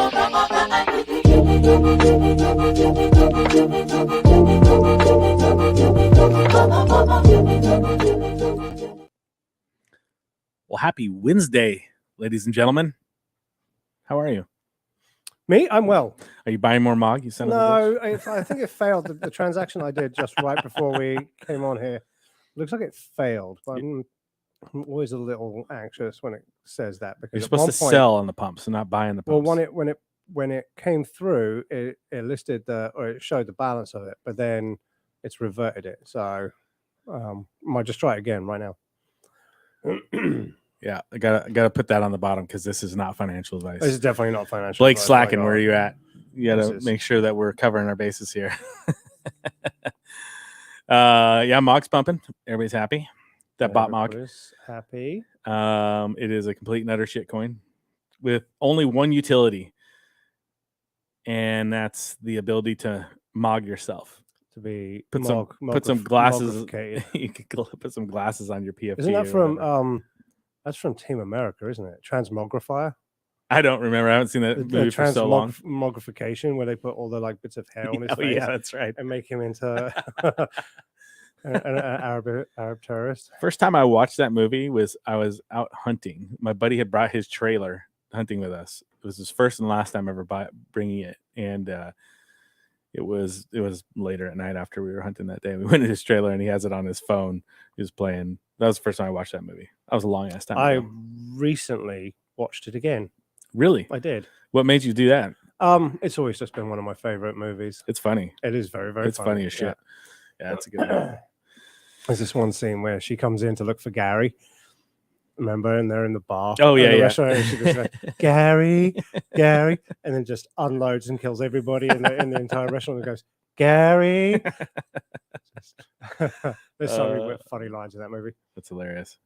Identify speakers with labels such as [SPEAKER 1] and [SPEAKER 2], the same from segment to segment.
[SPEAKER 1] Well, happy Wednesday, ladies and gentlemen. How are you?
[SPEAKER 2] Me? I'm well.
[SPEAKER 1] Are you buying more Mog? You son of a bitch?
[SPEAKER 2] No, I think it failed. The transaction I did just right before we came on here looks like it failed. But I'm always a little anxious when it says that because
[SPEAKER 1] You're
[SPEAKER 2] at
[SPEAKER 1] supposed
[SPEAKER 2] one
[SPEAKER 1] to
[SPEAKER 2] point,
[SPEAKER 1] sell on the pumps and not buy in the
[SPEAKER 2] well,
[SPEAKER 1] pumps.
[SPEAKER 2] when it came through, it listed it showed the balance of it, but then it's reverted it. So might just try it again right now.
[SPEAKER 1] Yeah, I gotta put that on the bottom because this is not financial advice.
[SPEAKER 2] This is definitely not financial.
[SPEAKER 1] Blake's
[SPEAKER 2] advice,
[SPEAKER 1] slacking. Where are you at? You gotta
[SPEAKER 2] This is-
[SPEAKER 1] make sure that we're covering our bases here. Yeah, Mog's pumping. Everybody's happy. That bot Mog.
[SPEAKER 2] Everybody's happy.
[SPEAKER 1] It is a complete and utter shit coin with only one utility, and that's the ability to Mog yourself.
[SPEAKER 2] To be
[SPEAKER 1] Put some glasses.
[SPEAKER 2] mogrificated.
[SPEAKER 1] You could put some glasses on your PFP.
[SPEAKER 2] Isn't that
[SPEAKER 1] or
[SPEAKER 2] from
[SPEAKER 1] whatever.
[SPEAKER 2] that's from Team America, isn't it? Transmogrifier.
[SPEAKER 1] I don't remember. I haven't seen that movie for so long.
[SPEAKER 2] Transmogrification, where they put all the like bits of hair on his face
[SPEAKER 1] Yeah, that's right.
[SPEAKER 2] and make him into an Arab terrorist.
[SPEAKER 1] First time I watched that movie was I was out hunting. My buddy had brought his trailer hunting with us. It was his first and last time ever bringing it, and it was later at night after we were hunting that day. We went to his trailer and he has it on his phone. He was playing. That was the first time I watched that movie. That was a long ass time ago.
[SPEAKER 2] I recently watched it again.
[SPEAKER 1] Really?
[SPEAKER 2] I did.
[SPEAKER 1] What made you do that?
[SPEAKER 2] It's always just been one of my favorite movies.
[SPEAKER 1] It's funny.
[SPEAKER 2] It is very, very
[SPEAKER 1] It's funny as shit. Yeah, it's a good one.
[SPEAKER 2] There's this one scene where she comes in to look for Gary. Remember, and they're in the bar.
[SPEAKER 1] Oh, yeah,
[SPEAKER 2] the
[SPEAKER 1] yeah.
[SPEAKER 2] restaurant, and she goes like, Gary, and then just unloads and kills everybody in the entire restaurant. And goes, Gary. There's so many funny lines in that movie.
[SPEAKER 1] That's hilarious.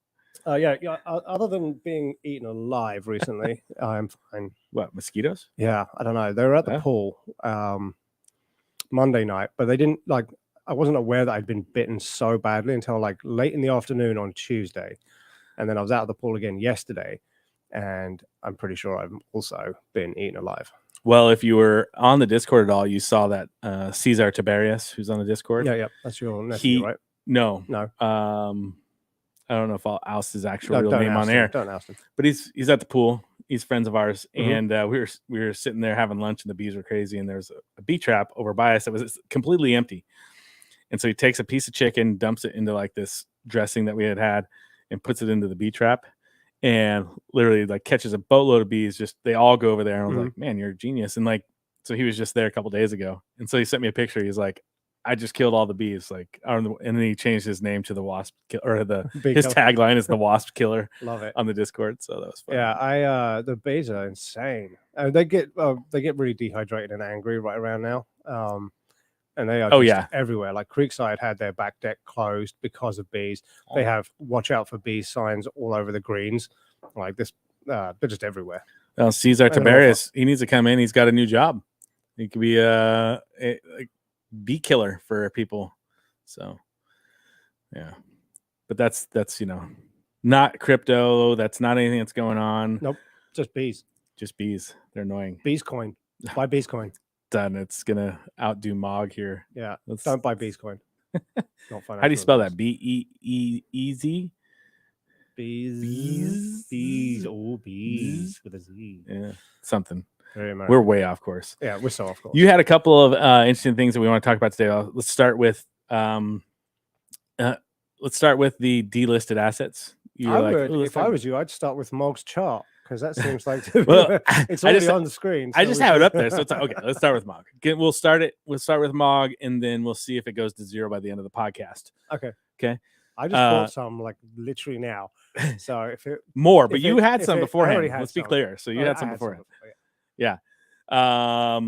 [SPEAKER 2] Yeah. Other than being eaten alive recently, I'm fine.
[SPEAKER 1] What, mosquitoes?
[SPEAKER 2] Yeah, I don't know. They were at the pool Monday night, but they didn't like. I wasn't aware that I'd been bitten so badly until like late in the afternoon on Tuesday. And then I was out of the pool again yesterday, and I'm pretty sure I've also been eaten alive.
[SPEAKER 1] Well, if you were on the Discord at all, you saw that Cesar Tiberius, who's on the Discord.
[SPEAKER 2] Yeah, that's your nephew, right?
[SPEAKER 1] No. I don't know if I'll oust his actual real name on air.
[SPEAKER 2] Don't oust him.
[SPEAKER 1] But he's at the pool. He's friends of ours, and we were sitting there having lunch, and the bees were crazy, and there's a bee trap over by us that was completely empty. And so he takes a piece of chicken, dumps it into like this dressing that we had, and puts it into the bee trap, and literally like catches a boatload of bees. Just they all go over there, and I was like, "Man, you're a genius!" And like, so he was just there a couple days ago, and so he sent me a picture. He's like, "I just killed all the bees." Like, and then he changed his name to the Wasp, or his tagline is the Wasp Killer.
[SPEAKER 2] Love it
[SPEAKER 1] on the Discord. So that was fun.
[SPEAKER 2] Yeah, the bees are insane. They get really dehydrated and angry right around now. And they are everywhere. Like Creekside had their back deck closed because of bees. They have watch out for bees signs all over the greens. Like this, they're just everywhere.
[SPEAKER 1] Well, Cesar Tiberius, he needs to come in. He's got a new job. He could be a bee killer for people. So, yeah. But that's not crypto. That's not anything that's going on.
[SPEAKER 2] Nope. Just bees.
[SPEAKER 1] Just bees. They're annoying.
[SPEAKER 2] Bees coin. Buy bees coin.
[SPEAKER 1] Done. It's gonna outdo Mog here.
[SPEAKER 2] Yeah. Don't buy bees coin. Not
[SPEAKER 1] How do you spell that? B-E-E-Z?
[SPEAKER 2] Bees. Oh, bees with a Z.
[SPEAKER 1] Yeah. Something.
[SPEAKER 2] Very American.
[SPEAKER 1] We're way off course.
[SPEAKER 2] Yeah, we're so off course.
[SPEAKER 1] You had a couple of interesting things that we want to talk about today. Let's start with the delisted assets.
[SPEAKER 2] If I was you, I'd start with Mog's chart. Because that seems like it's already on the screen.
[SPEAKER 1] So I just have it up there. So it's okay. Let's start with Mog. We'll start with Mog, and then we'll see if it goes to zero by the end of the podcast.
[SPEAKER 2] Okay. I just bought some like literally now. So if it
[SPEAKER 1] more, but you had some beforehand. Let's be clear. So you
[SPEAKER 2] had
[SPEAKER 1] some beforehand.
[SPEAKER 2] Yeah.
[SPEAKER 1] I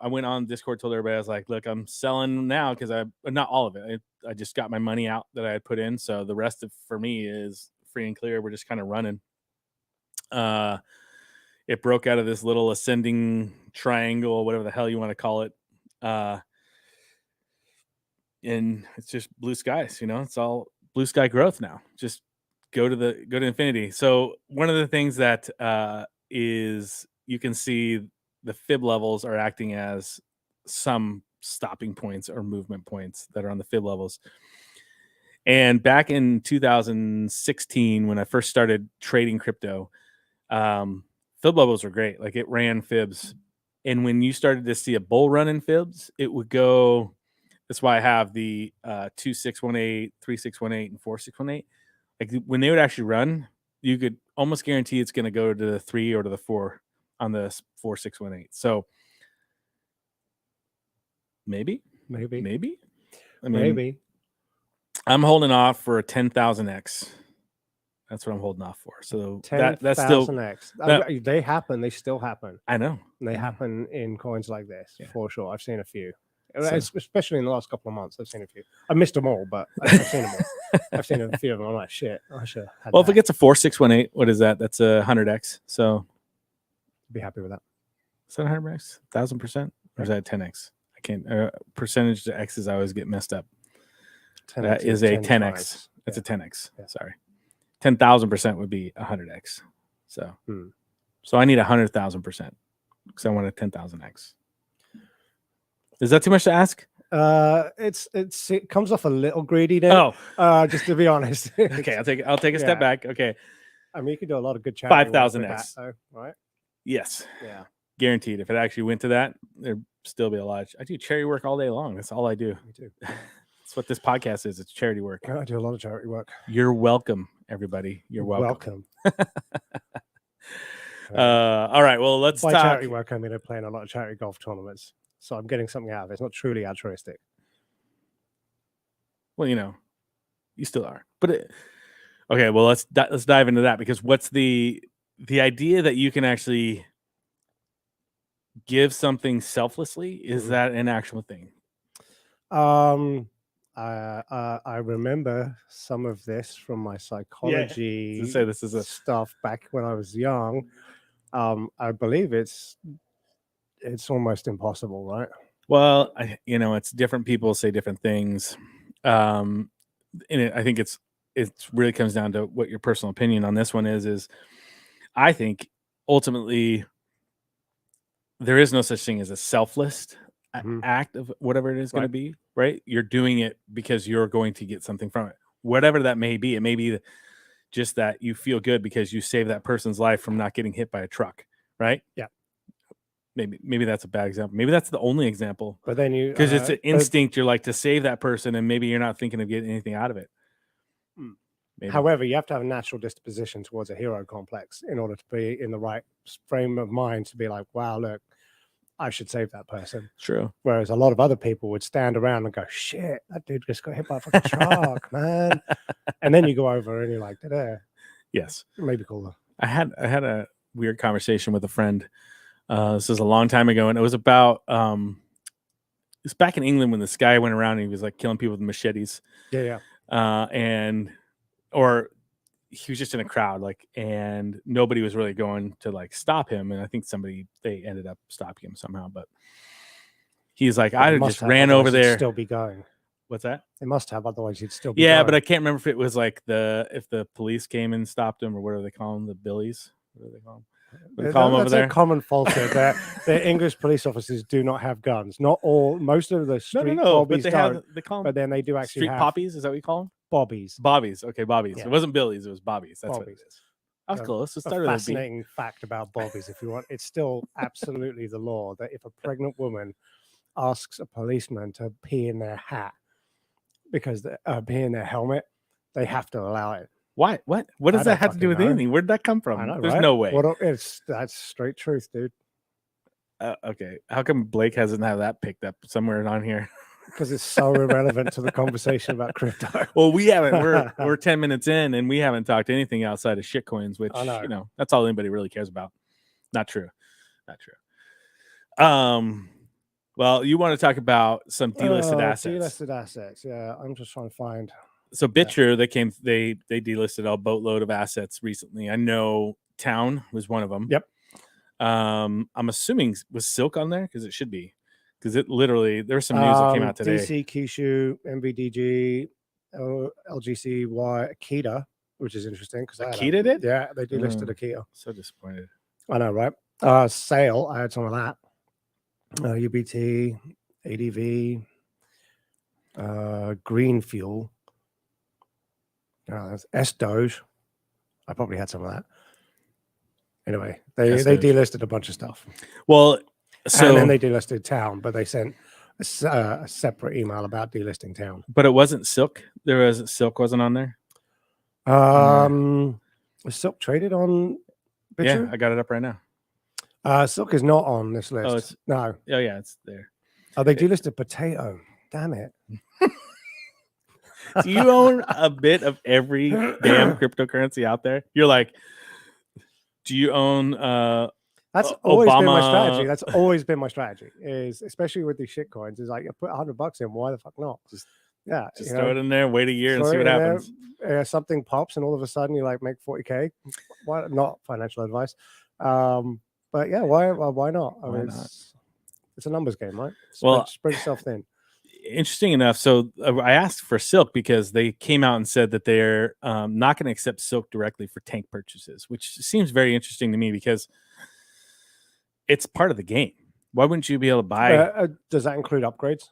[SPEAKER 1] went on Discord, told everybody, I was like, look, I'm selling now because not all of it. I just got my money out that I had put in. So the rest for me is free and clear. We're just kind of running. It broke out of this little ascending triangle, whatever the hell you want to call it. And it's just blue skies, it's all blue sky growth now. Just go to infinity. So one of the things that is you can see the fib levels are acting as some stopping points or movement points that are on the fib levels. And back in 2016, when I first started trading crypto, fib levels were great. Like it ran fibs. And when you started to see a bull run in fibs, it would go. That's why I have the 2618, 3618, and 4618. Like when they would actually run, you could almost guarantee it's going to go to the 3 or to the 4 on the 4618. So maybe. I mean,
[SPEAKER 2] maybe.
[SPEAKER 1] I'm holding off for a 10,000x. That's what I'm holding off for. So
[SPEAKER 2] 10,000x.
[SPEAKER 1] Still
[SPEAKER 2] they happen. They still happen.
[SPEAKER 1] I know.
[SPEAKER 2] And they happen in coins like this for sure. I've seen a few.
[SPEAKER 1] So,
[SPEAKER 2] especially in the last couple of months, I've seen a few. I missed them all, but I've seen them all. I've seen a few of them. I'm like, shit. I should have
[SPEAKER 1] if it gets a 4618, what is that? That's a 100x. So
[SPEAKER 2] be happy with that.
[SPEAKER 1] Is that 100x? 1,000%? Or is that 10x? I can't. Percentage to x's, I always get messed up. That is a 10x. That's a 10x. Yeah. Sorry. 10,000% would be 100x. So, so I need 100,000% because I want a 10,000x. Is that too much to ask?
[SPEAKER 2] It comes off a little greedy there. Just to be honest.
[SPEAKER 1] Okay, I'll take a step back. Okay.
[SPEAKER 2] I mean, you could do a lot of good charity.
[SPEAKER 1] 5,000x,
[SPEAKER 2] right?
[SPEAKER 1] Yes.
[SPEAKER 2] Yeah.
[SPEAKER 1] Guaranteed. If it actually went to that, there'd still be a lot. I do charity work all day long. That's all I do.
[SPEAKER 2] Me too.
[SPEAKER 1] That's what this podcast is. It's charity work.
[SPEAKER 2] I do a lot of charity work.
[SPEAKER 1] You're welcome, everybody. You're welcome. All right. Well, let's
[SPEAKER 2] talk.
[SPEAKER 1] By
[SPEAKER 2] charity work, I mean, I'm playing a lot of charity golf tournaments. So I'm getting something out of it. It's not truly altruistic.
[SPEAKER 1] Well, you still are. But okay, well, let's dive into that, because what's the idea that you can actually give something selflessly? Is that an actual thing?
[SPEAKER 2] I remember some of this from my psychology
[SPEAKER 1] this is
[SPEAKER 2] stuff back when I was young. I believe it's almost impossible, right?
[SPEAKER 1] Well, it's different people say different things. And I think it really comes down to what your personal opinion on this one is I think ultimately there is no such thing as a selfless act of whatever it is going to be, right? You're doing it because you're going to get something from it, whatever that may be. It may be just that you feel good because you saved that person's life from not getting hit by a truck, right?
[SPEAKER 2] Yeah.
[SPEAKER 1] Maybe that's a bad example. Maybe that's the only example.
[SPEAKER 2] But then
[SPEAKER 1] because it's an instinct, you're like to save that person, and maybe you're not thinking of getting anything out of it. Maybe.
[SPEAKER 2] However, you have to have a natural disposition towards a hero complex in order to be in the right frame of mind to be like, wow, look, I should save that person.
[SPEAKER 1] True.
[SPEAKER 2] Whereas a lot of other people would stand around and go, shit, that dude just got hit by a fucking truck, man. And then you go over and you're like,
[SPEAKER 1] yes,
[SPEAKER 2] maybe cooler.
[SPEAKER 1] I had a weird conversation with a friend. This was a long time ago, and it was about it's back in England when this guy went around and he was like killing people with machetes.
[SPEAKER 2] Yeah.
[SPEAKER 1] Or he was just in a crowd, and nobody was really going to stop him. And I think they ended up stopping him somehow. But he's like, I just ran over there.
[SPEAKER 2] Still be going.
[SPEAKER 1] What's that?
[SPEAKER 2] It must have, otherwise he'd still be.
[SPEAKER 1] Yeah,
[SPEAKER 2] going.
[SPEAKER 1] But I can't remember if it was if the police came and stopped him, or what do they call them? The billies. What do they call them?
[SPEAKER 2] That's a common falsehood that the English police officers do not have guns. Not all. Most of the street bobbies don't.
[SPEAKER 1] They call them,
[SPEAKER 2] but then they do actually
[SPEAKER 1] street poppies. Is that what you call them?
[SPEAKER 2] Bobbies.
[SPEAKER 1] Okay, bobbies. Yeah. It wasn't billies. It was bobbies. That's what it is. I was close. Let's start
[SPEAKER 2] a fascinating fact about bobbies, if you want. It's still absolutely the law that if a pregnant woman asks a policeman to pee in their hat because pee in their helmet, they have to allow it.
[SPEAKER 1] Why? What does that have to do with anything? Where did that come from?
[SPEAKER 2] I know,
[SPEAKER 1] There's no way.
[SPEAKER 2] That's straight truth, dude.
[SPEAKER 1] Okay. How come Blake hasn't had that picked up somewhere on here?
[SPEAKER 2] Because it's so irrelevant to the conversation about crypto.
[SPEAKER 1] Well, we haven't. We're 10 minutes in, and we haven't talked anything outside of shitcoins, which that's all anybody really cares about. Not true. Well, you want to talk about some delisted assets?
[SPEAKER 2] Delisted assets. Yeah, I'm just trying to find.
[SPEAKER 1] So Bitcher, they delisted a boatload of assets recently. I know Town was one of them.
[SPEAKER 2] Yep.
[SPEAKER 1] I'm assuming was Silk on there, because it should be, because it literally there's some news that came out today.
[SPEAKER 2] DC, Kishu, MVDG, LGCY, Akita, which is interesting because
[SPEAKER 1] Akita did.
[SPEAKER 2] Yeah, they delisted Akita.
[SPEAKER 1] So disappointed.
[SPEAKER 2] I know, right? Sale, I had some of that. UBT, ADV, Green Fuel. That's S-Doge. I probably had some of that. Anyway, they delisted a bunch of stuff.
[SPEAKER 1] Well, so
[SPEAKER 2] and then they delisted Town, but they sent a separate email about delisting Town.
[SPEAKER 1] But it wasn't Silk. Silk wasn't on there.
[SPEAKER 2] Was Silk traded on
[SPEAKER 1] BitChute? Yeah, I got it up right now.
[SPEAKER 2] Silk is not on this list. No.
[SPEAKER 1] Oh yeah, it's there.
[SPEAKER 2] Oh, they delisted Potato. Damn it.
[SPEAKER 1] Do you own a bit of every damn cryptocurrency out there? You're like, do you own
[SPEAKER 2] that's always been my strategy. That's always been my strategy. Is especially with these shit coins. Is like, you put $100 in. Why the fuck not? Just
[SPEAKER 1] throw it in there, wait a year, and see what happens.
[SPEAKER 2] Something pops, and all of a sudden you like make 40K. Why not? Financial advice. But yeah, why not? I mean, it's a numbers game, right? Spread yourself thin.
[SPEAKER 1] Interesting enough. So I asked for Silk because they came out and said that they're not going to accept Silk directly for tank purchases, which seems very interesting to me because it's part of the game. Why wouldn't you be able to buy?
[SPEAKER 2] Does that include upgrades?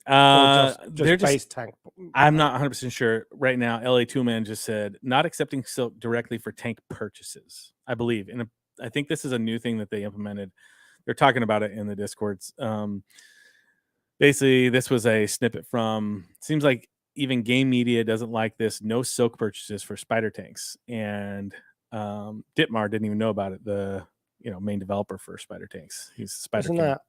[SPEAKER 1] They're
[SPEAKER 2] base tank.
[SPEAKER 1] I'm not 100% sure right now. LA Toolman just said not accepting Silk directly for tank purchases, I believe. And I think this is a new thing that they implemented. They're talking about it in the Discords. Basically, this was a snippet from, seems like even Game Media doesn't like this, no Silk purchases for spider tanks. And Ditmar didn't even know about it, the main developer for spider tanks. He's Spider King.
[SPEAKER 2] Isn't that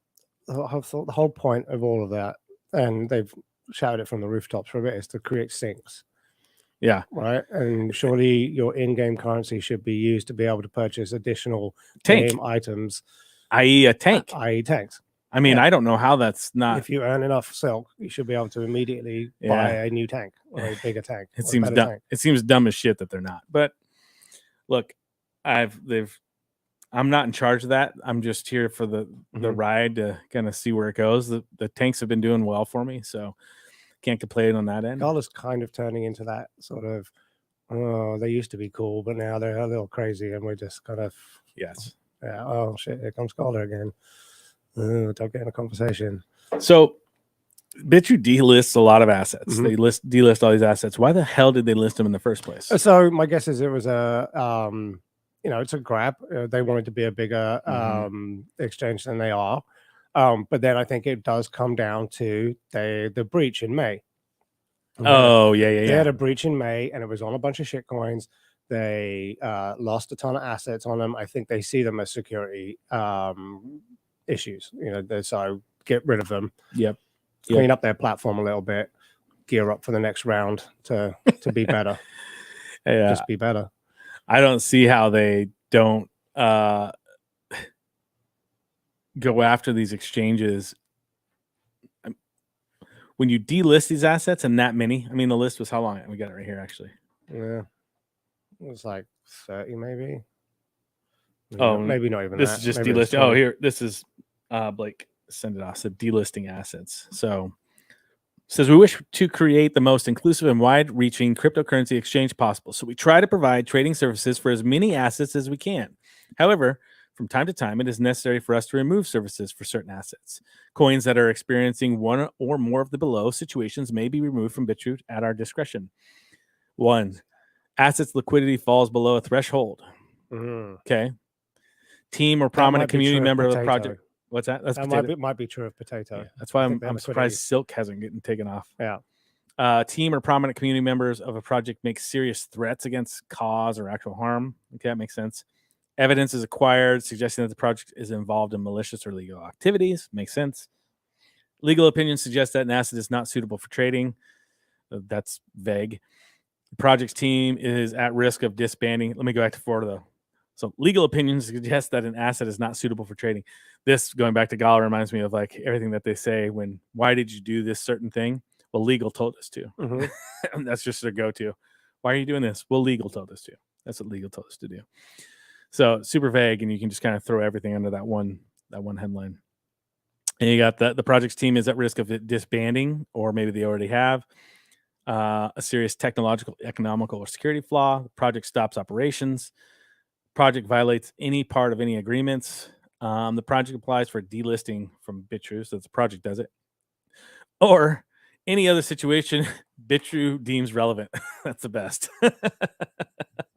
[SPEAKER 2] the whole point of all of that? And they've shouted it from the rooftops for a bit, is to create sinks.
[SPEAKER 1] Yeah.
[SPEAKER 2] Right. And surely your in-game currency should be used to be able to purchase additional
[SPEAKER 1] game
[SPEAKER 2] items,
[SPEAKER 1] i.e. a tank.
[SPEAKER 2] I.e. tanks.
[SPEAKER 1] I mean, I don't know how that's not.
[SPEAKER 2] If you earn enough Silk, you should be able to immediately buy a new tank or a bigger tank.
[SPEAKER 1] It seems dumb. It seems dumb as shit that they're not. But look, I'm not in charge of that. I'm just here for the ride to kind of see where it goes. The tanks have been doing well for me, so can't complain on that end.
[SPEAKER 2] Gala's kind of turning into that sort of, they used to be cool, but now they're a little crazy, and we're just kind of
[SPEAKER 1] yeah.
[SPEAKER 2] Oh shit, here comes Gala again. Don't get in a conversation.
[SPEAKER 1] So BitChute delists a lot of assets. They delist all these assets. Why the hell did they list them in the first place?
[SPEAKER 2] So my guess is it was a it's a grab. They wanted to be a bigger exchange than they are. But then I think it does come down to the breach in May.
[SPEAKER 1] Oh, yeah. They
[SPEAKER 2] had a breach in May, and it was on a bunch of shit coins. They lost a ton of assets on them. I think they see them as security issues. So get rid of them.
[SPEAKER 1] Yep.
[SPEAKER 2] Clean up their platform a little bit. Gear up for the next round to be better. Just be better.
[SPEAKER 1] I don't see how they don't go after these exchanges. When you delist these assets and that many, I mean, the list was how long? We got it right here, actually.
[SPEAKER 2] Yeah. It was like 30, maybe.
[SPEAKER 1] Oh,
[SPEAKER 2] maybe not even
[SPEAKER 1] this
[SPEAKER 2] that.
[SPEAKER 1] Is just delisting. Oh, here, this is Blake send it off. So delisting assets. So says we wish to create the most inclusive and wide-reaching cryptocurrency exchange possible. So we try to provide trading services for as many assets as we can. However, from time to time, it is necessary for us to remove services for certain assets. Coins that are experiencing one or more of the below situations may be removed from BitChute at our discretion. 1, assets liquidity falls below a threshold. Okay. Team or prominent community member of the project. What's that?
[SPEAKER 2] That might be true of Potato.
[SPEAKER 1] Yeah, that's why I'm surprised Silk hasn't gotten taken off. Yeah. Team or prominent community members of a project make serious threats against cause or actual harm. Okay, that makes sense. Evidence is acquired suggesting that the project is involved in malicious or illegal activities. Makes sense. Legal opinions suggest that an asset is not suitable for trading. That's vague. The project's team is at risk of disbanding. Let me go back to Florida, though. So legal opinions suggest that an asset is not suitable for trading. This, going back to Gala, reminds me of like everything that they say when, why did you do this certain thing? Well, legal told us to. That's just their go-to. Why are you doing this? Well, legal told us to. That's what legal told us to do. So super vague, and you can just kind of throw everything under that one headline. And you got the project's team is at risk of it disbanding, or maybe they already have. A serious technological, economical, or security flaw. The project stops operations. project violates any part of any agreements, the project applies for delisting from BitTrue, so the project does it, or any other situation BitTrue deems relevant. That's the best.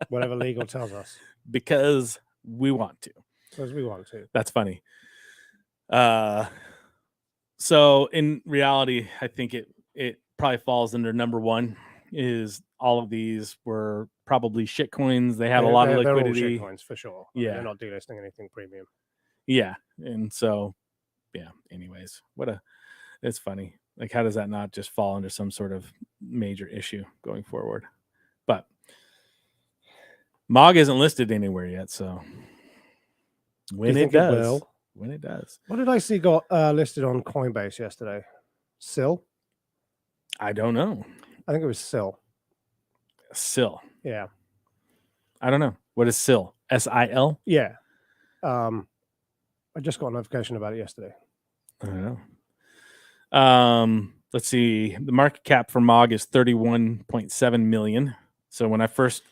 [SPEAKER 2] Whatever legal tells us.
[SPEAKER 1] Because we want to.
[SPEAKER 2] Because we want to.
[SPEAKER 1] That's funny. So in reality, I think it probably falls under number one. Is all of these were probably shit coins. They had a lot of liquidity.
[SPEAKER 2] They're all shit coins for sure.
[SPEAKER 1] Yeah,
[SPEAKER 2] they're not delisting anything premium.
[SPEAKER 1] Yeah, and so yeah. Anyways, it's funny. Like, how does that not just fall under some sort of major issue going forward? But MOG isn't listed anywhere yet, so when it does.
[SPEAKER 2] What did I see got listed on Coinbase yesterday? SIL?
[SPEAKER 1] I don't know.
[SPEAKER 2] I think it was SIL.
[SPEAKER 1] SIL.
[SPEAKER 2] Yeah.
[SPEAKER 1] I don't know. What is SIL? SIL?
[SPEAKER 2] Yeah. I just got a notification about it yesterday.
[SPEAKER 1] I don't know. Let's see. The market cap for MOG is 31.7 million. So when I first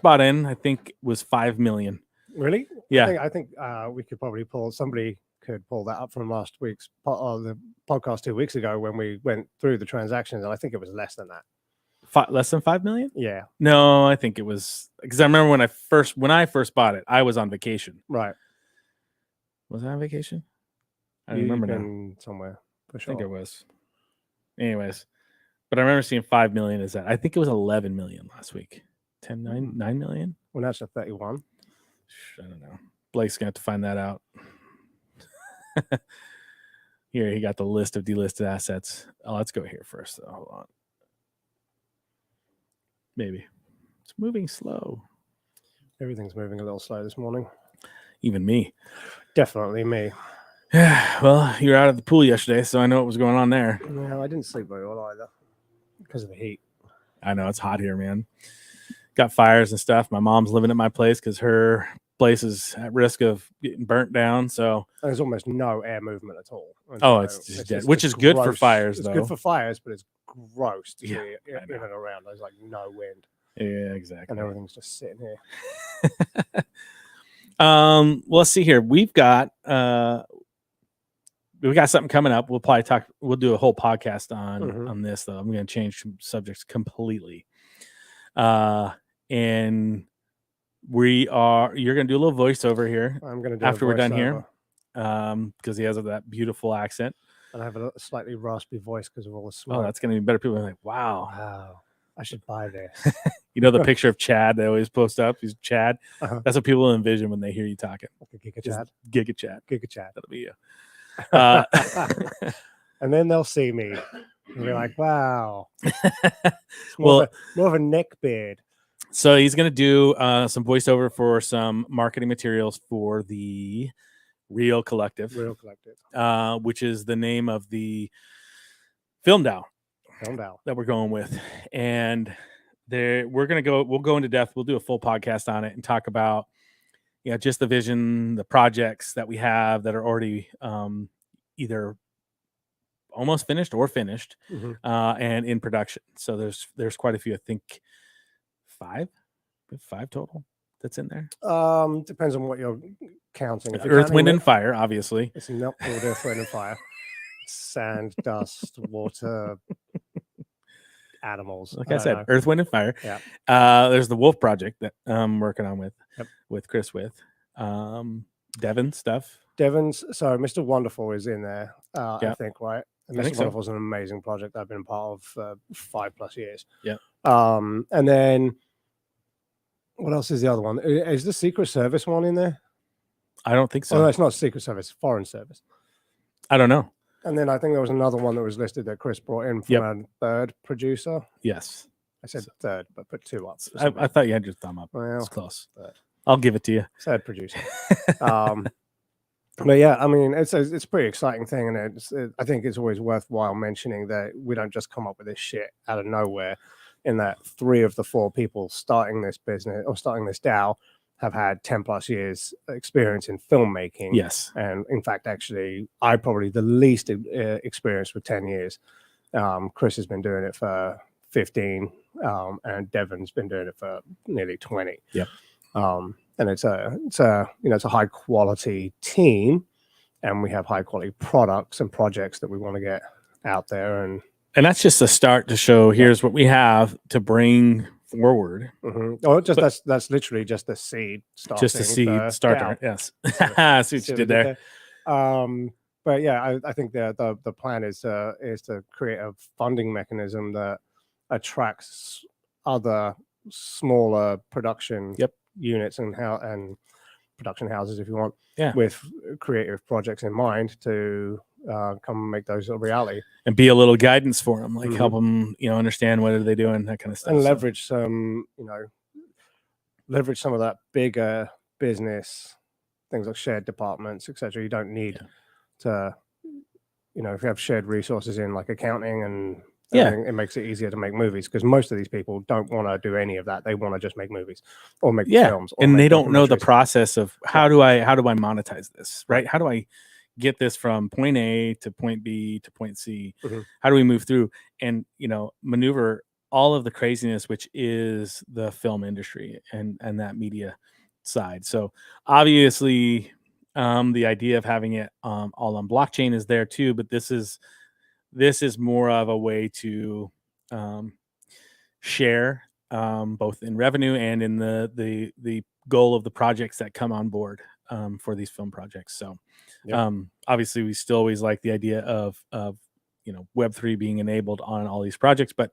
[SPEAKER 1] bought in, I think it was 5 million.
[SPEAKER 2] Really?
[SPEAKER 1] Yeah.
[SPEAKER 2] I think we could probably somebody could pull that up from last week's the podcast 2 weeks ago when we went through the transactions, and I think it was less than that.
[SPEAKER 1] Less than 5 million?
[SPEAKER 2] Yeah.
[SPEAKER 1] No, I think it was, because I remember when I first bought it, I was on vacation.
[SPEAKER 2] Right.
[SPEAKER 1] Was I on vacation? I don't remember now.
[SPEAKER 2] Somewhere for sure.
[SPEAKER 1] I think it was. Anyways, but I remember seeing 5 million as that. I think it was 11 million last week. 9 million?
[SPEAKER 2] Well, that's a 31.
[SPEAKER 1] I don't know. Blake's gonna have to find that out. Here, he got the list of delisted assets. Oh, let's go here first, though. Hold on. Maybe it's moving slow.
[SPEAKER 2] Everything's moving a little slow this morning.
[SPEAKER 1] Even me.
[SPEAKER 2] Definitely me.
[SPEAKER 1] Yeah. Well, you were out at the pool yesterday, so I know what was going on there.
[SPEAKER 2] No, I didn't sleep very well either because of the heat.
[SPEAKER 1] I know it's hot here, man. Got fires and stuff. My mom's living at my place because her place is at risk of getting burnt down. So
[SPEAKER 2] there's almost no air movement at all.
[SPEAKER 1] Oh, it's just dead, which is good for fires, though.
[SPEAKER 2] It's good for fires, but it's gross to be in and around. There's like no wind.
[SPEAKER 1] Yeah, exactly.
[SPEAKER 2] And everything's just sitting here.
[SPEAKER 1] Let's see here. We've got something coming up. We'll do a whole podcast on this, though. I'm going to change some subjects completely. And you're going to do a little voiceover here.
[SPEAKER 2] I'm going to do
[SPEAKER 1] after we're done here. Because he has that beautiful accent.
[SPEAKER 2] And I have a slightly raspy voice because of all the smoke.
[SPEAKER 1] Oh, that's going to be better. People are like, wow,
[SPEAKER 2] I should buy this.
[SPEAKER 1] You know the picture of Chad they always post up? He's Chad. That's what people envision when they hear you talking.
[SPEAKER 2] Giga Chad.
[SPEAKER 1] Giga Chad.
[SPEAKER 2] Giga Chad.
[SPEAKER 1] That'll be you.
[SPEAKER 2] And then they'll see me and be like, wow.
[SPEAKER 1] More
[SPEAKER 2] of a neck beard.
[SPEAKER 1] So he's going to do some voiceover for some marketing materials for the Real Collective. Which is the name of the film DAO that we're going with. And we'll go into depth. We'll do a full podcast on it and talk about just the vision, the projects that we have that are already either almost finished or finished and in production. So there's quite a few. I think 5 total that's in there.
[SPEAKER 2] Depends on what you're counting.
[SPEAKER 1] Earth, Wind, and Fire, obviously.
[SPEAKER 2] It's not called Earth, Wind, and Fire. Sand, dust, water, animals.
[SPEAKER 1] Like I said, Earth, Wind, and Fire.
[SPEAKER 2] Yeah.
[SPEAKER 1] There's the Wolf Project that I'm working on with Chris Devin stuff.
[SPEAKER 2] Devin's, so Mr. Wonderful is in there, I think, right? And Mr. Wonderful is an amazing project I've been part of for 5+ years.
[SPEAKER 1] Yeah.
[SPEAKER 2] And then what else is the other one? Is the Secret Service one in there?
[SPEAKER 1] I don't think so.
[SPEAKER 2] Oh, no, it's not Secret Service, Foreign Service.
[SPEAKER 1] I don't know.
[SPEAKER 2] And then I think there was another one that was listed that Chris brought in from a third producer.
[SPEAKER 1] Yes.
[SPEAKER 2] I said third, but put 2 up.
[SPEAKER 1] I thought you had your thumb up.
[SPEAKER 2] Well,
[SPEAKER 1] it's close. I'll give it to you.
[SPEAKER 2] Third producer. But yeah, I mean, it's a pretty exciting thing, and I think it's always worthwhile mentioning that we don't just come up with this shit out of nowhere. In that 3 of the 4 people starting this business or starting this DAO have had 10+ years experience in filmmaking.
[SPEAKER 1] Yes,
[SPEAKER 2] and in fact, actually, I probably the least experienced with 10 years. Chris has been doing it for 15, and Devin's been doing it for nearly 20.
[SPEAKER 1] Yep.
[SPEAKER 2] and it's a high quality team, and we have high quality products and projects that we want to get out there, and
[SPEAKER 1] that's just a start to show here's what we have to bring forward.
[SPEAKER 2] Oh, that's literally just the seed starting,
[SPEAKER 1] just a seed starter. Yes. I see what you did there.
[SPEAKER 2] But yeah, I think the plan is to create a funding mechanism that attracts other smaller production units and production houses, if you want, with creative projects in mind to come and make those a reality
[SPEAKER 1] and be a little guidance for them, like help them, understand what are they doing, that kind of stuff,
[SPEAKER 2] and leverage some of that bigger business things like shared departments, etc. You don't need to, if you have shared resources in like accounting and it makes it easier to make movies, because most of these people don't want to do any of that. They want to just make movies or make films,
[SPEAKER 1] and they don't know the process of how do I monetize this, right? How do I get this from point A to point B to point C? How do we move through and maneuver all of the craziness which is the film industry and that media side? So obviously the idea of having it all on blockchain is there too, but this is more of a way to share both in revenue and in the goal of the projects that come on board for these film projects. So obviously we still always like the idea of Web3 being enabled on all these projects, but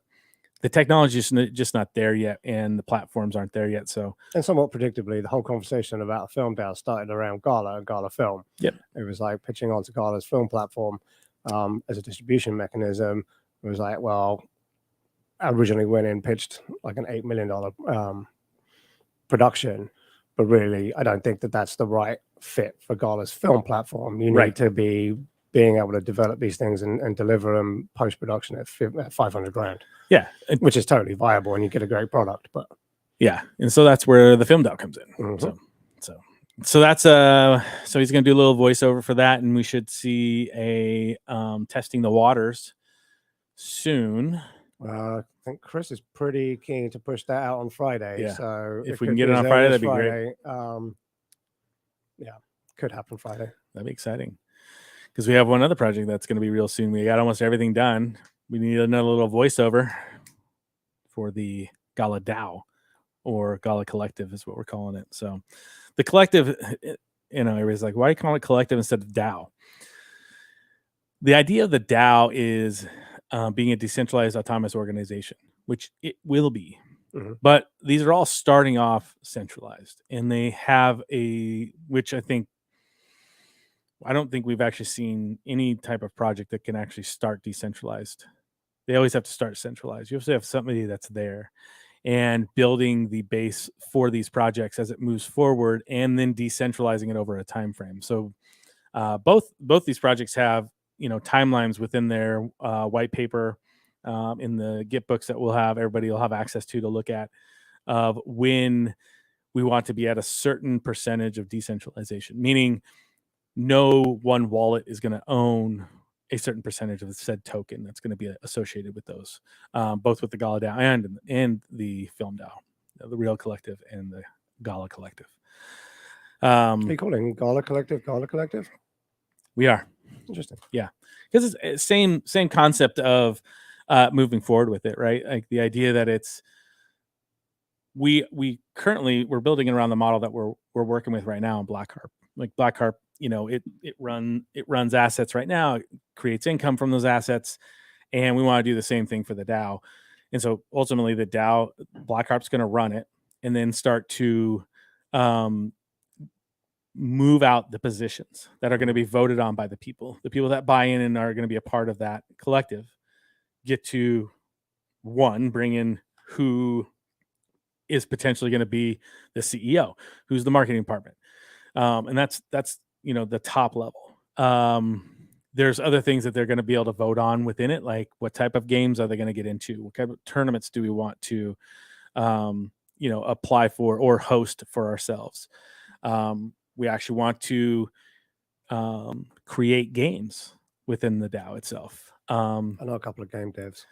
[SPEAKER 1] the technology is just not there yet, and the platforms aren't there yet. So,
[SPEAKER 2] and somewhat predictably, the whole conversation about a film DAO started around Gala and Gala Film.
[SPEAKER 1] Yep,
[SPEAKER 2] it was like pitching onto Gala's film platform as a distribution mechanism. It was like, well, I originally went in, pitched like an $8 million production, but really, I don't think that that's the right fit for Gala's film platform. You need to be being able to develop these things and deliver them post-production at $500,000.
[SPEAKER 1] Yeah.
[SPEAKER 2] Which is totally viable, and you get a great product. But
[SPEAKER 1] and so that's where the film DAO comes in. So that's so he's going to do a little voiceover for that, and we should see a testing the waters soon.
[SPEAKER 2] I think Chris is pretty keen to push that out on Friday. Yeah. So
[SPEAKER 1] if we can get it on Friday, that'd be great.
[SPEAKER 2] Could happen Friday.
[SPEAKER 1] That'd be exciting, because we have one other project that's going to be real soon. We got almost everything done. We need another little voiceover for the Gala DAO, or Gala Collective is what we're calling it. So the collective, everybody's like, why do you call it collective instead of DAO? The idea of the DAO is being a decentralized autonomous organization, which it will be. But these are all starting off centralized, and they have which I don't think we've actually seen any type of project that can actually start decentralized. They always have to start centralized. You have to have somebody that's there and building the base for these projects as it moves forward, and then decentralizing it over a time frame. So both these projects have timelines within their white paper in the Git books that everybody will have access to look at, of when we want to be at a certain percentage of decentralization, meaning no one wallet is going to own a certain percentage of the said token that's going to be associated with those, both with the Gala DAO and the Film DAO, the Real Collective and the Gala Collective.
[SPEAKER 2] Are you calling Gala Collective Gala Collective?
[SPEAKER 1] We are.
[SPEAKER 2] Interesting.
[SPEAKER 1] Yeah, because it's same concept of moving forward with it, right? Like the idea that it's we currently we're building it around the model that we're working with right now in BlackHarp. Like BlackHarp, it runs assets right now, it creates income from those assets, and we want to do the same thing for the DAO. And so ultimately the DAO, BlackHarp's going to run it and then start to move out the positions that are going to be voted on by the people that buy in and are going to be a part of that collective get to bring in who is potentially going to be the CEO, who's the marketing department. And that's the top level. There's other things that they're going to be able to vote on within it, like what type of games are they going to get into, what kind of tournaments do we want to apply for or host for ourselves. We actually want to create games within the DAO itself.
[SPEAKER 2] I know a couple of game devs.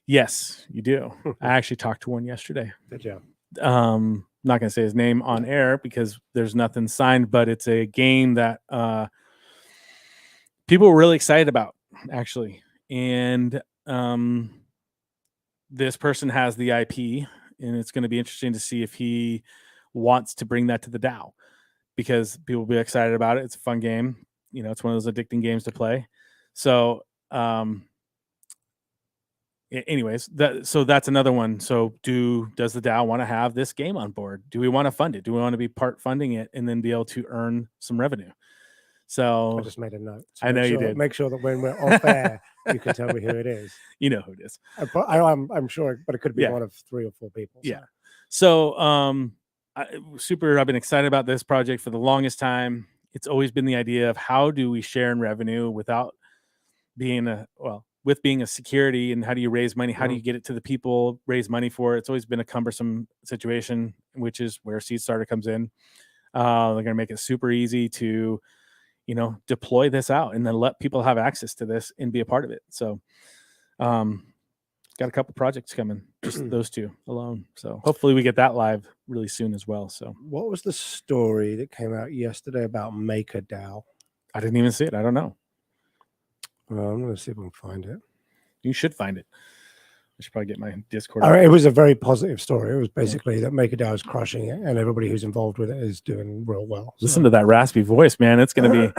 [SPEAKER 1] Yes, you do. I actually talked to one yesterday.
[SPEAKER 2] Good job.
[SPEAKER 1] not going to say his name on air because there's nothing signed, but it's a game that people were really excited about, actually. And this person has the IP, and it's going to be interesting to see if he wants to bring that to the DAO, because people will be excited about it. It's a fun game. It's one of those addicting games to play. So, anyways, that's another one. So does the DAO want to have this game on board? Do we want to fund it? Do we want to be part funding it and then be able to earn some revenue? So
[SPEAKER 2] I just made a note.
[SPEAKER 1] I know you did.
[SPEAKER 2] Make sure that when we're off air, you can tell me who it is.
[SPEAKER 1] You know who it is.
[SPEAKER 2] I'm sure, but it could be one of 3 or 4 people.
[SPEAKER 1] So. Yeah. So I've been excited about this project for the longest time. It's always been the idea of how do we share in revenue without being with being a security, and how do you raise money? How do you get it to the people, raise money for it? It's always been a cumbersome situation, which is where Seedstarter comes in. They're going to make it super easy to, deploy this out and then let people have access to this and be a part of it. So, got a couple projects coming, just those 2 alone. So hopefully we get that live really soon as well. So
[SPEAKER 2] what was the story that came out yesterday about MakerDAO?
[SPEAKER 1] I didn't even see it. I don't know.
[SPEAKER 2] Well, I'm going to see if I can find it.
[SPEAKER 1] You should find it. I should probably get my Discord.
[SPEAKER 2] It was a very positive story. It was basically that MakerDAO is crushing it, and everybody who's involved with it is doing real well.
[SPEAKER 1] Listen to that raspy voice, man. It's going to be.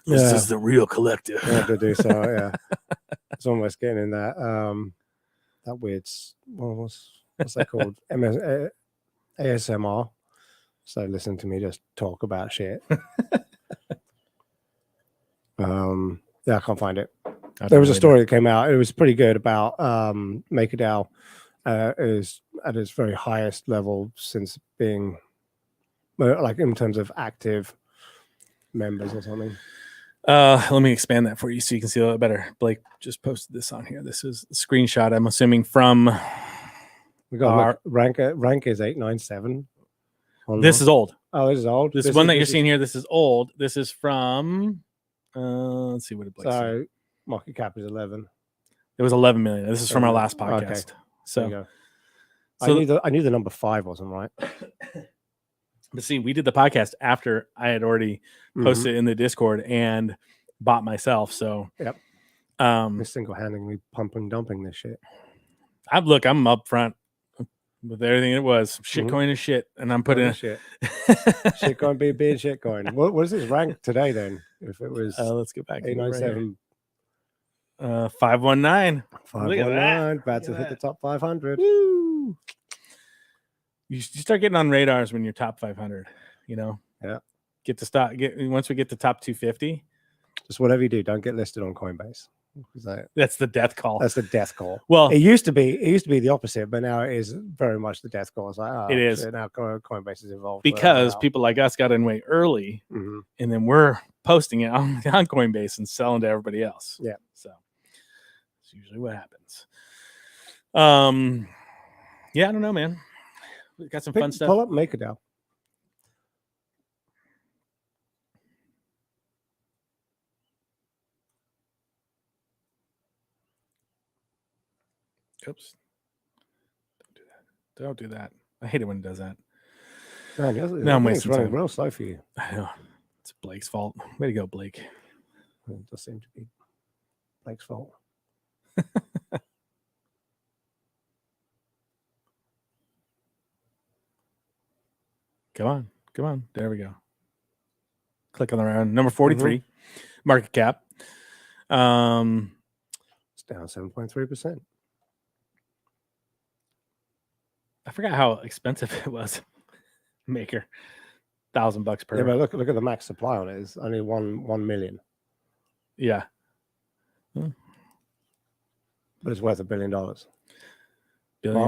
[SPEAKER 1] This is the real collective.
[SPEAKER 2] Yeah, to do so. Yeah, it's almost getting in that weird. What's that called? ASMR. So listen to me just talk about shit. I can't find it. There was a story that came out. It was pretty good about MakerDAO is at its very highest level since being like in terms of active members or something.
[SPEAKER 1] Let me expand that for you so you can see a little better. Blake just posted this on here. This is a screenshot, I'm assuming, from
[SPEAKER 2] we got rank is 897.
[SPEAKER 1] This is old.
[SPEAKER 2] Oh, this is old.
[SPEAKER 1] This one that you're seeing here, this is old. This is from let's see what it Blake
[SPEAKER 2] said. Market cap is 11.
[SPEAKER 1] It was 11 million. This is from our last podcast. Okay. So
[SPEAKER 2] I knew the number 5 wasn't right.
[SPEAKER 1] But see, we did the podcast after I had already posted in the Discord and bought myself. So
[SPEAKER 2] yep. We're single-handedly pumping, dumping this shit.
[SPEAKER 1] I'm up front with everything it was. Shitcoin is shit, and I'm putting
[SPEAKER 2] shit. Shitcoin being shitcoin. What is this rank today then? If it was
[SPEAKER 1] let's get back
[SPEAKER 2] 897.
[SPEAKER 1] 519.
[SPEAKER 2] 519. About to hit the top 500.
[SPEAKER 1] Woo! You start getting on radars when you're top 500.
[SPEAKER 2] Yeah.
[SPEAKER 1] Once we get to top 250.
[SPEAKER 2] Just whatever you do, don't get listed on Coinbase.
[SPEAKER 1] That's the death call.
[SPEAKER 2] That's the death call.
[SPEAKER 1] Well,
[SPEAKER 2] it used to be the opposite, but now it is very much the death call. It's like,
[SPEAKER 1] it is.
[SPEAKER 2] Shit, now Coinbase is involved
[SPEAKER 1] because people like us got in way early, and then we're posting it on Coinbase and selling to everybody else.
[SPEAKER 2] Yeah.
[SPEAKER 1] So that's usually what happens. Yeah, I don't know, man. We got some fun stuff.
[SPEAKER 2] Pull up MakerDAO.
[SPEAKER 1] Oops. Don't do that. I hate it when it does that.
[SPEAKER 2] Man, now I'm wasting running real slow for you.
[SPEAKER 1] I know. It's Blake's fault. Way to go, Blake.
[SPEAKER 2] It does seem to be Blake's fault.
[SPEAKER 1] Come on. There we go. Click on the round. Number 43, market cap.
[SPEAKER 2] It's down 7.3%.
[SPEAKER 1] I forgot how expensive it was. Maker, $1,000 per.
[SPEAKER 2] Yeah, but look at the max supply on it. It's only 1 million.
[SPEAKER 1] Yeah.
[SPEAKER 2] But it's worth $1 billion.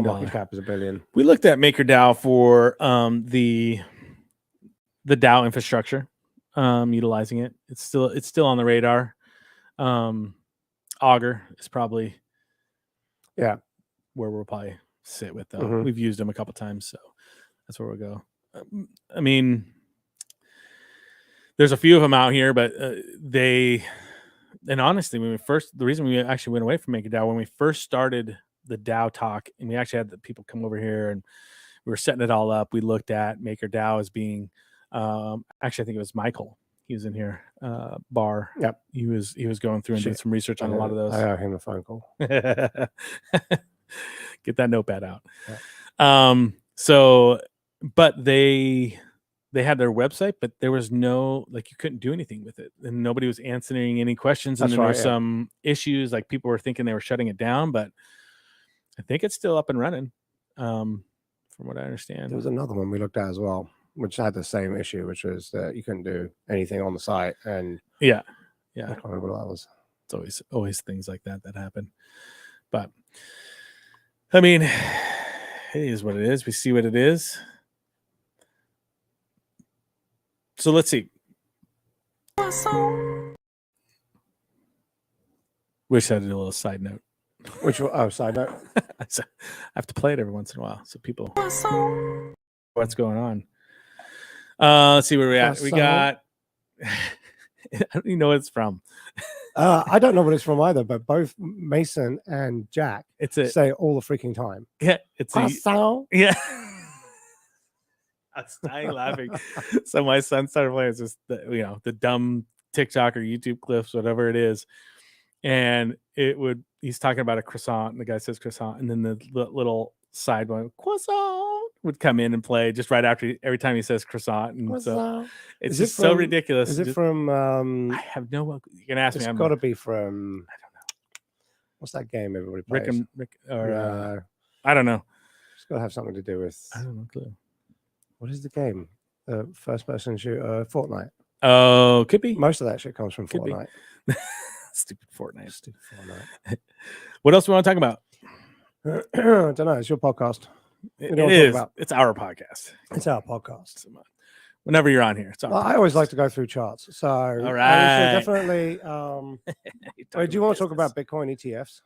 [SPEAKER 2] Market cap is $1 billion.
[SPEAKER 1] We looked at MakerDAO for the DAO infrastructure, utilizing it. It's still on the radar. Augur is probably where we'll probably sit with though. We've used them a couple times, so that's where we'll go. I mean, there's a few of them out here, but and honestly, the reason we actually went away from MakerDAO when we first started the DAO talk, and we actually had the people come over here and we were setting it all up. We looked at MakerDAO as being, actually, I think it was Michael. He was in here, Bar.
[SPEAKER 2] Yep.
[SPEAKER 1] He was going through and doing some research on a lot of those.
[SPEAKER 2] I owe him a phone call.
[SPEAKER 1] Get that notepad out.
[SPEAKER 2] Yeah.
[SPEAKER 1] So, but they had their website, but there was no, like, you couldn't do anything with it, and nobody was answering any questions. And there were some issues, like people were thinking they were shutting it down, but I think it's still up and running. From what I understand,
[SPEAKER 2] there was another one we looked at as well, which had the same issue, which was that you couldn't do anything on the site. And
[SPEAKER 1] yeah,
[SPEAKER 2] I can't remember what that was.
[SPEAKER 1] It's always things like that happen. But I mean, it is what it is. We see what it is. So let's see. Wish I had a little side note.
[SPEAKER 2] Which side note?
[SPEAKER 1] I have to play it every once in a while so people what's going on. Let's see where we're at. We got I don't even know what it's from.
[SPEAKER 2] I don't know what it's from either, but both Mason and Jack say it all the freaking time.
[SPEAKER 1] Yeah, it's
[SPEAKER 2] yeah.
[SPEAKER 1] I was dying laughing. So my son started playing just the dumb TikTok or YouTube clips, whatever it is, and he's talking about a croissant, and the guy says croissant, and then the little side one croissant would come in and play just right after every time he says croissant, and croissant. So it's just so ridiculous.
[SPEAKER 2] Is it from?
[SPEAKER 1] I have no. You can ask me.
[SPEAKER 2] It's got to be from. I don't know. What's that game everybody plays?
[SPEAKER 1] Rick or I don't know.
[SPEAKER 2] It's got to have something to do with.
[SPEAKER 1] I don't know. Clue.
[SPEAKER 2] What is the game? First-person shooter, Fortnite.
[SPEAKER 1] Oh, could be.
[SPEAKER 2] Most of that shit comes from Fortnite.
[SPEAKER 1] Stupid Fortnite. What else do we want to talk about?
[SPEAKER 2] I don't know. It's your podcast.
[SPEAKER 1] It is. It's our podcast.
[SPEAKER 2] It's our podcast.
[SPEAKER 1] Whenever you're on here,
[SPEAKER 2] I always like to go through charts. So, all
[SPEAKER 1] right,
[SPEAKER 2] definitely. Do you want to talk about Bitcoin ETFs?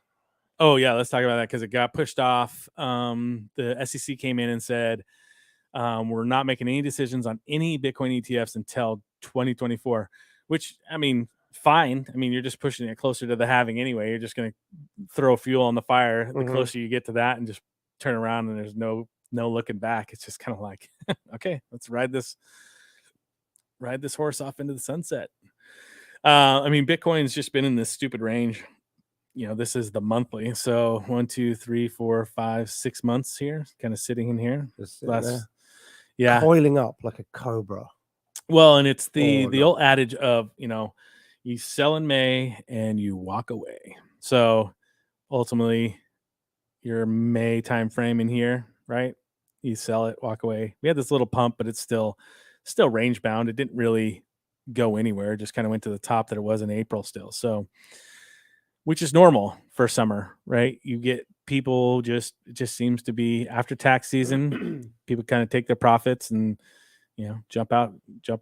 [SPEAKER 1] Oh yeah, let's talk about that because it got pushed off. The SEC came in and said, we're not making any decisions on any Bitcoin ETFs until 2024, which, I mean, fine. I mean, you're just pushing it closer to the halving anyway. You're just going to throw fuel on the fire the closer you get to that and just turn around and there's no looking back. It's just kind of like, okay, let's ride this horse off into the sunset. I mean, Bitcoin's just been in this stupid range. This is the monthly. So 1, 2, 3, 4, 5, 6 months here, kind of sitting in here.
[SPEAKER 2] Yeah, coiling up like a cobra.
[SPEAKER 1] Well, and it's the old adage of, you sell in May and you walk away. So ultimately your May time frame in here, right? You sell it, walk away. We had this little pump, but it's still range bound. It didn't really go anywhere. It just kind of went to the top that it was in April still. So, which is normal for summer, right? You get people it just seems to be after tax season, people kind of take their profits and, jump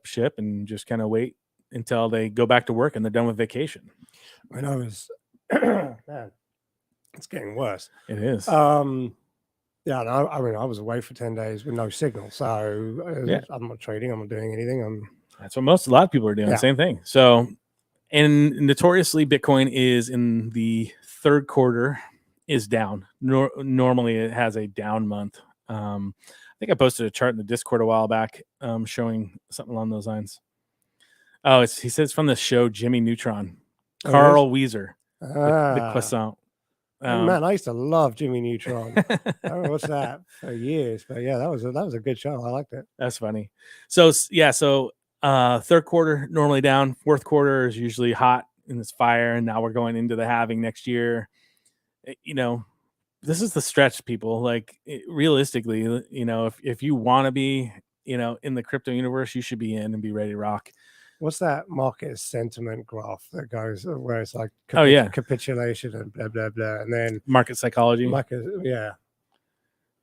[SPEAKER 1] ship and just kind of wait until they go back to work and they're done with vacation.
[SPEAKER 2] I know man, it's getting worse.
[SPEAKER 1] It is.
[SPEAKER 2] Yeah, no, I mean, I was away for 10 days with no signal. So I'm not trading. I'm not doing anything.
[SPEAKER 1] That's what a lot of people are doing. Same thing. So, and notoriously, Bitcoin is in the third quarter is down. Normally, it has a down month. I think I posted a chart in the Discord a while back showing something along those lines. Oh, he says from the show Jimmy Neutron, Carl Weiser, the croissant.
[SPEAKER 2] Man, I used to love Jimmy Neutron. I watched that for years, but yeah, that was a good show. I liked it.
[SPEAKER 1] That's funny. So third quarter normally down. Fourth quarter is usually hot in this fire, and now we're going into the halving next year. This is the stretch, people. Like realistically, if you want to be, in the crypto universe, you should be in and be ready to rock.
[SPEAKER 2] What's that market sentiment graph that goes where it's like capitulation and blah blah blah, and then
[SPEAKER 1] market psychology?
[SPEAKER 2] Yeah.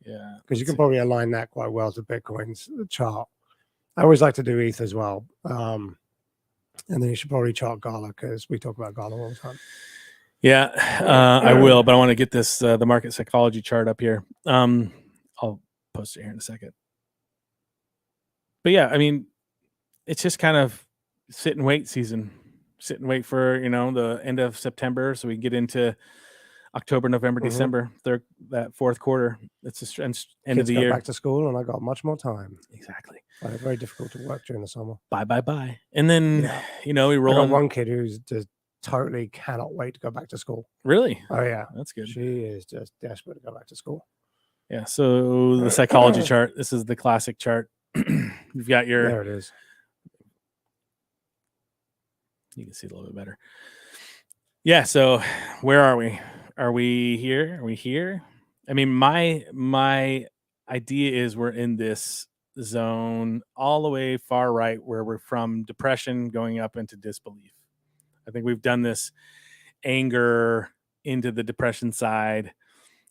[SPEAKER 2] Because you can probably align that quite well to Bitcoin's chart. I always like to do ETH as well, and then you should probably chart Gala because we talk about Gala all the time.
[SPEAKER 1] Yeah, I will, but I want to get this the market psychology chart up here. I'll post it here in a second. But yeah, I mean, it's just kind of sit and wait season. Sit and wait for the end of September so we can get into October, November, December, that fourth quarter. It's the end of the year.
[SPEAKER 2] Back to school, and I got much more time.
[SPEAKER 1] Exactly.
[SPEAKER 2] But it's very difficult to work during the summer.
[SPEAKER 1] Bye. And then we roll.
[SPEAKER 2] I got one kid who's just totally cannot wait to go back to school.
[SPEAKER 1] Really?
[SPEAKER 2] Oh yeah,
[SPEAKER 1] that's good.
[SPEAKER 2] She is just desperate to go back to school.
[SPEAKER 1] Yeah. So the psychology chart. This is the classic chart. You've got your.
[SPEAKER 2] There it is.
[SPEAKER 1] You can see it a little bit better. Yeah. So where are we? Are we here? Are we here? I mean, my idea is we're in this zone all the way far right, where we're from depression going up into disbelief. I think we've done this anger into the depression side,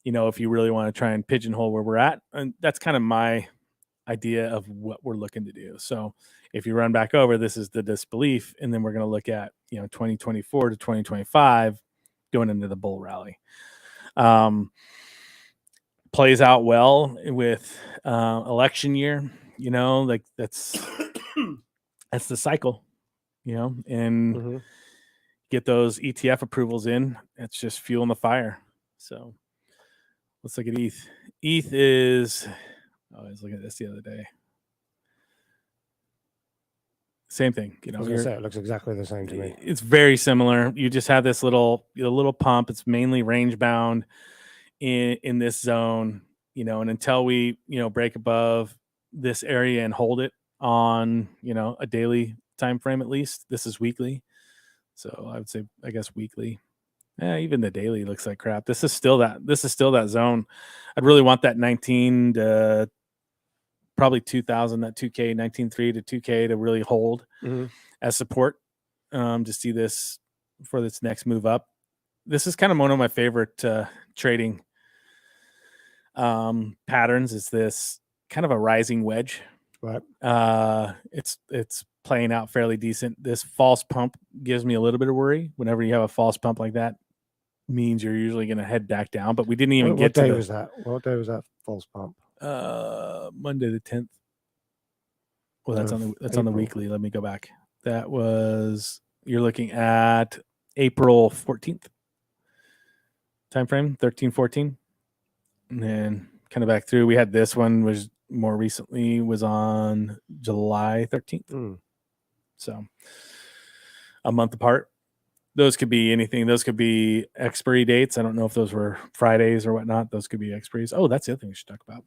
[SPEAKER 1] if you really want to try and pigeonhole where we're at. And that's kind of my idea of what we're looking to do. So if you run back over, this is the disbelief. And then we're going to look at, 2024 to 2025 going into the bull rally. Plays out well with election year, like that's the cycle, and get those ETF approvals in. It's just fueling the fire. So let's look at ETH. ETH is, I was looking at this the other day. Same thing,
[SPEAKER 2] I was gonna say, it looks exactly the same to me.
[SPEAKER 1] It's very similar. You just have this little pump. It's mainly range bound in this zone, and until we, break above this area and hold it on, a daily time frame at least. This is weekly. So I would say, I guess weekly. Even the daily looks like crap. This is still that zone. I'd really want that 19 to probably 2000, that 2K, 19.3 to 2K to really hold as support to see this for this next move up. This is kind of one of my favorite trading patterns. Is this kind of a rising wedge?
[SPEAKER 2] Right.
[SPEAKER 1] It's playing out fairly decent. This false pump gives me a little bit of worry. Whenever you have a false pump like that, means you're usually going to head back down. But we didn't even get to
[SPEAKER 2] what day was that? What day was that false pump?
[SPEAKER 1] Monday the 10th. Well, that's on the weekly. Let me go back. That was, you're looking at April 14th time frame, 13-14, and then kind of back through. We had this one was more recently was on July 13th. So a month apart. Those could be anything. Those could be expiry dates. I don't know if those were Fridays or whatnot. Those could be expiries. Oh, that's the other thing we should talk about.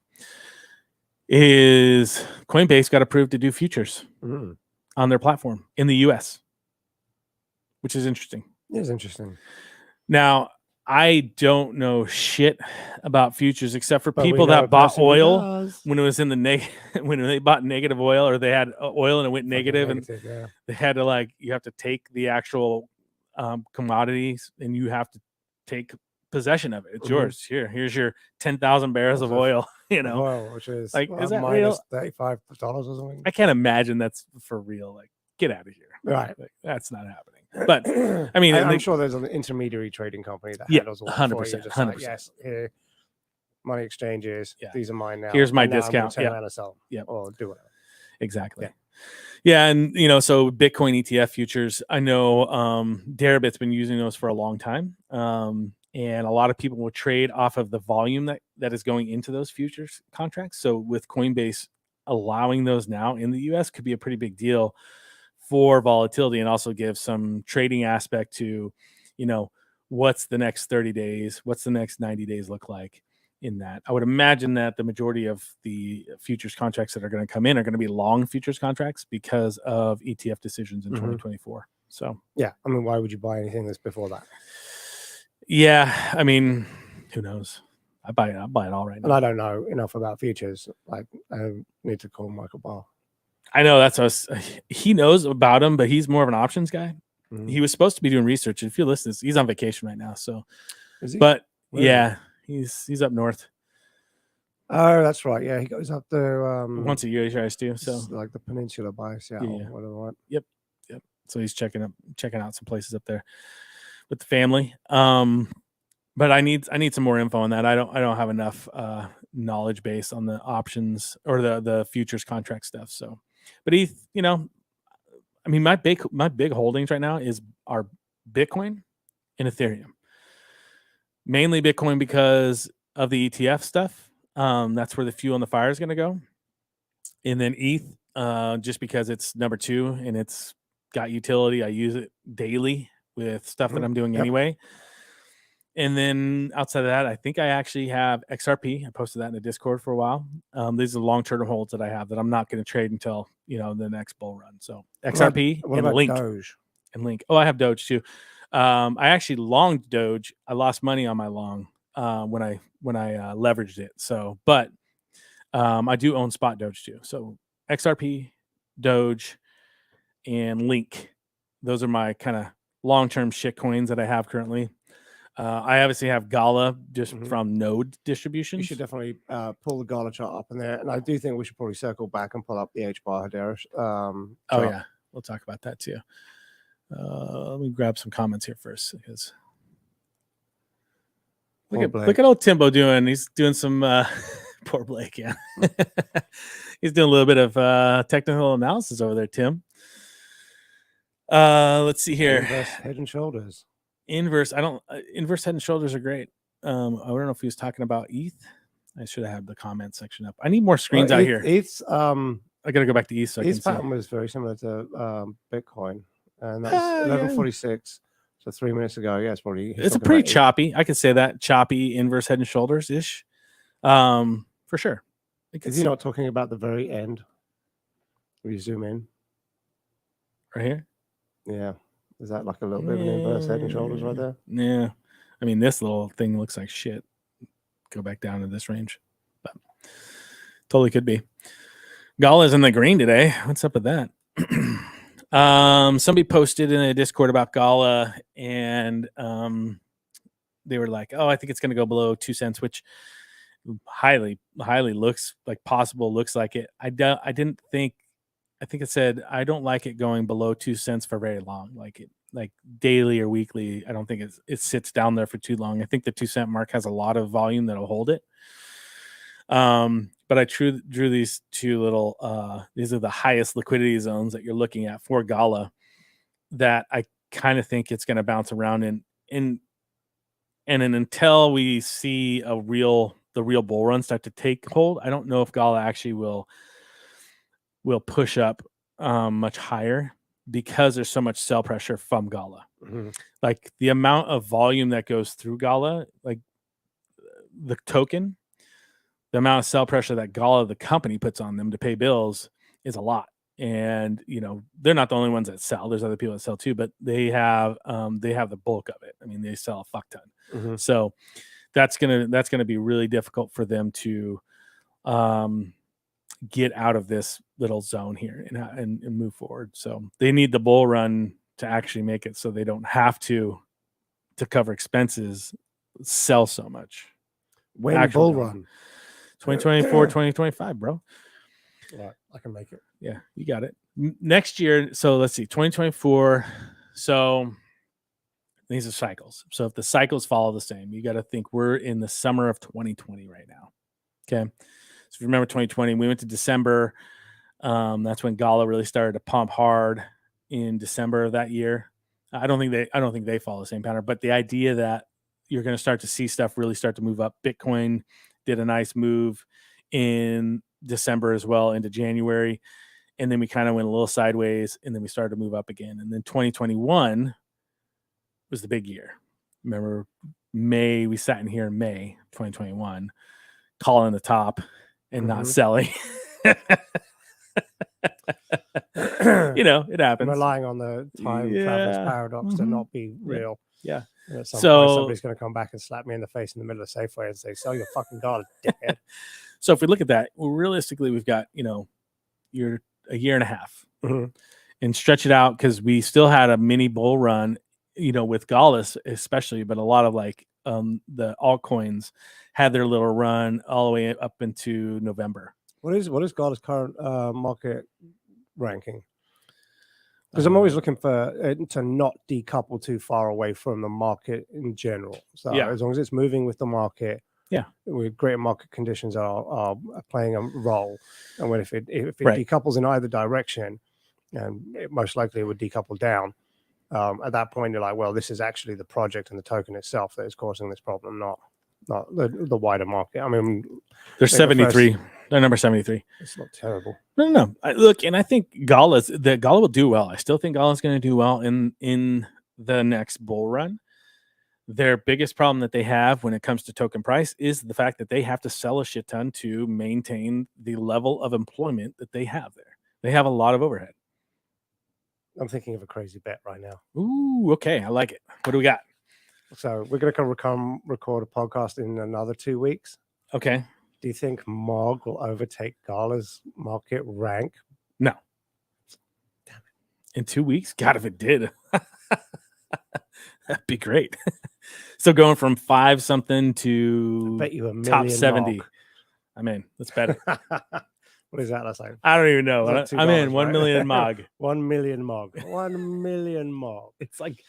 [SPEAKER 1] Is Coinbase got approved to do futures on their platform in the US, which is interesting.
[SPEAKER 2] It is interesting.
[SPEAKER 1] Now, I don't know shit about futures except for people that bought oil when it was in the when they bought negative oil, or they had oil and it went negative, and they had to you have to take the actual commodities and you have to take possession of it. It's yours. Here's your 10,000 barrels of oil.
[SPEAKER 2] Which is
[SPEAKER 1] is that real?
[SPEAKER 2] $35 or something.
[SPEAKER 1] I can't imagine that's for real. Get out of here.
[SPEAKER 2] Right.
[SPEAKER 1] That's not happening. But I mean,
[SPEAKER 2] I'm sure there's an intermediary trading company that handles all
[SPEAKER 1] 100%. 100%.
[SPEAKER 2] Yes, here, money exchanges. These are mine now.
[SPEAKER 1] Here's my discount.
[SPEAKER 2] Yeah. Or do whatever.
[SPEAKER 1] Exactly. Yeah, and so Bitcoin ETF futures. I know Deribit's been using those for a long time, and a lot of people will trade off of the volume that is going into those futures contracts. So with Coinbase allowing those now in the US could be a pretty big deal for volatility, and also give some trading aspect to, what's the next 30 days, what's the next 90 days look like in that. I would imagine that the majority of the futures contracts that are going to come in are going to be long futures contracts because of ETF decisions in 2024. So
[SPEAKER 2] yeah, I mean, why would you buy anything that's before that?
[SPEAKER 1] Yeah, I mean, who knows? I'll buy it all right now.
[SPEAKER 2] And I don't know enough about futures. I need to call Michael Barr.
[SPEAKER 1] I know that's us. He knows about them, but he's more of an options guy. He was supposed to be doing research. If you listen, he's on vacation right now. So,
[SPEAKER 2] is he?
[SPEAKER 1] But yeah, he's up north.
[SPEAKER 2] Oh, that's right. Yeah, he goes up there
[SPEAKER 1] once a year. He tries to. So
[SPEAKER 2] like the peninsula by Seattle, whatever.
[SPEAKER 1] Yep. So he's checking out some places up there with the family. But I need some more info on that. I don't have enough knowledge base on the options or the futures contract stuff. So, but I mean, my big holdings right now are Bitcoin and Ethereum. mainly Bitcoin because of the ETF stuff. That's where the fuel on the fire is going to go. And then ETH, just because it's number 2 and it's got utility. I use it daily with stuff that I'm doing anyway. And then outside of that, I think I actually have XRP. I posted that in the Discord for a while. These are long-term holds that I have that I'm not going to trade until, the next bull run. So XRP
[SPEAKER 2] what
[SPEAKER 1] and
[SPEAKER 2] about
[SPEAKER 1] Link.
[SPEAKER 2] Doge?
[SPEAKER 1] And Link. Oh, I have Doge too. I actually longed Doge. I lost money on my long when I leveraged it. So, but I do own spot Doge too. So XRP, Doge, and Link. Those are my kind of long-term shit coins that I have currently. I obviously have Gala just from node distributions.
[SPEAKER 2] You should definitely pull the Gala chart up in there. And I do think we should probably circle back and pull up the HBAR Hedera.
[SPEAKER 1] Oh, yeah. We'll talk about that too. Let me grab some comments here first. Because look at old Timbo doing. He's doing some poor Blake, yeah. He's doing a little bit of technical analysis over there, Tim. Let's see here.
[SPEAKER 2] Inverse Head and Shoulders.
[SPEAKER 1] Inverse Head and Shoulders are great. I don't know if he was talking about ETH. I should have had the comment section up. I need more screens out here.
[SPEAKER 2] ETH's
[SPEAKER 1] I gotta go back to ETH so
[SPEAKER 2] ETH's
[SPEAKER 1] I can
[SPEAKER 2] pattern was very similar to Bitcoin, and that's 1146. So 3 minutes ago, yeah, it's
[SPEAKER 1] a pretty choppy. I could say that choppy inverse head and shoulders ish, for sure.
[SPEAKER 2] Is he not talking about the very end? Will you zoom in
[SPEAKER 1] right here?
[SPEAKER 2] Yeah, is that like a little bit of an inverse head and shoulders right there?
[SPEAKER 1] Yeah, I mean this little thing looks like shit. Go back down to this range, but totally could be. Gala's in the green today. What's up with that? Somebody posted in a Discord about Gala, and they were like, "Oh, I think it's going to go below 2 cents," which highly looks like possible. Looks like it. I didn't think. I think it said I don't like it going below 2 cents for very long. Like daily or weekly. I don't think it sits down there for too long. I think the 2 cent mark has a lot of volume that'll hold it. But I drew these two little, these are the highest liquidity zones that you're looking at for Gala that I kind of think it's going to bounce around in. And then until we see the real bull run start to take hold, I don't know if Gala actually will push up much higher because there's so much sell pressure from Gala. Like the amount of volume that goes through Gala, like the token, the amount of sell pressure that Gala, the company, puts on them to pay bills is a lot. And, they're not the only ones that sell. There's other people that sell too, but they have the bulk of it. I mean, they sell a fuck ton. So that's going to be really difficult for them to get out of this little zone here and move forward. So they need the bull run to actually make it so they don't have to cover expenses, sell so much.
[SPEAKER 2] When bull run?
[SPEAKER 1] 2024, 2025, bro.
[SPEAKER 2] Right, I can make it.
[SPEAKER 1] Yeah, you got it. Next year, so let's see, 2024. So these are cycles. So if the cycles follow the same, you got to think we're in the summer of 2020 right now. Okay. So if you remember 2020, we went to December. That's when Gala really started to pump hard in December of that year. I don't think they follow the same pattern, but the idea that you're going to start to see stuff really start to move up. Bitcoin did a nice move in December as well into January. And then we kind of went a little sideways and then we started to move up again. And then 2021 was the big year. Remember May, we sat in here in May 2021, calling the top and not selling. It happens.
[SPEAKER 2] Relying on the time traveler's paradox to not be real.
[SPEAKER 1] Yeah.
[SPEAKER 2] So somebody's going to come back and slap me in the face in the middle of Safeway and say, "Sell your fucking God, dickhead."
[SPEAKER 1] So if we look at that, well, realistically, we've got you're a year and a half, and stretch it out because we still had a mini bull run, with Gallus especially, but a lot of the altcoins had their little run all the way up into November.
[SPEAKER 2] What is Gallus' current market ranking? Because I'm always looking for it to not decouple too far away from the market in general. So as long as it's moving with the market, with great market conditions are playing a role. And if it decouples in either direction, and most likely it would decouple down, At that point, you're like, well, this is actually the project and the token itself that is causing this problem, not the wider market. I mean,
[SPEAKER 1] they're 73. They're number 73.
[SPEAKER 2] It's not terrible.
[SPEAKER 1] No. Look, and I think Gala will do well. I still think Gala's going to do well in the next bull run. Their biggest problem that they have when it comes to token price is the fact that they have to sell a shit ton to maintain the level of employment that they have there. They have a lot of overhead.
[SPEAKER 2] I'm thinking of a crazy bet right now.
[SPEAKER 1] Ooh, okay. I like it. What do we got?
[SPEAKER 2] So we're going to come record a podcast in another 2 weeks.
[SPEAKER 1] Okay.
[SPEAKER 2] Do you think Mog will overtake Gala's market rank?
[SPEAKER 1] No.
[SPEAKER 2] Damn it.
[SPEAKER 1] In 2 weeks? God, if it did. That'd be great. So going from 5 something to
[SPEAKER 2] I bet you a
[SPEAKER 1] top 70.
[SPEAKER 2] Mog.
[SPEAKER 1] I'm in. Let's bet it.
[SPEAKER 2] What is that? That's like,
[SPEAKER 1] I don't even know. I'm in. 1
[SPEAKER 2] right?
[SPEAKER 1] million Mog.
[SPEAKER 2] 1 million Mog. 1 million Mog.
[SPEAKER 1] It's like